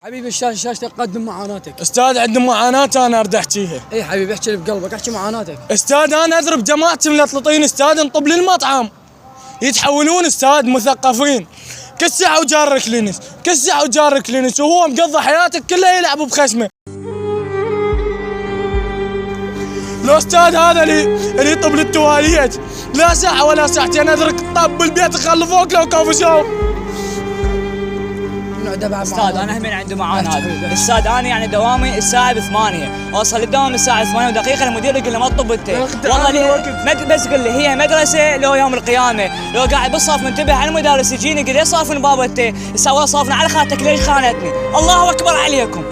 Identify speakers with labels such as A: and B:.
A: حبيبي الشاشة تقدم معاناتك.
B: استاذ عندي معاناة انا اريد احكيها.
A: اي حبيبي احكي اللي بقلبك، احكي معاناتك.
B: استاذ انا اضرب جماعتي ملطلطين استاذ، نطب لي المطعم يتحولون استاذ مثقفين، كل ساعة وجار كلينس، كل ساعة وجار كلينس، وهو مقضى حياتك كلها يلعب بخشمه. الاستاذ هذا اللي يطب لي التواليت لا ساعة ولا ساعتين ادرك طب بالبيت يخلفوك لو كوفي شوب.
C: استاذ انا همين عندي معاناة. استاذ انا يعني دوامي الساعة ب8، اوصل للدوام الساعة 8:02، المدير يقول لي ما تطب انت. والله بس قل لي هي مدرسة لو يوم القيامة، لو قاعد بالصف منتبه على المدرس يجيني يقول لي صافن بابا انت، الساعة صافن على خالتك ليش خانتني؟ الله اكبر عليكم.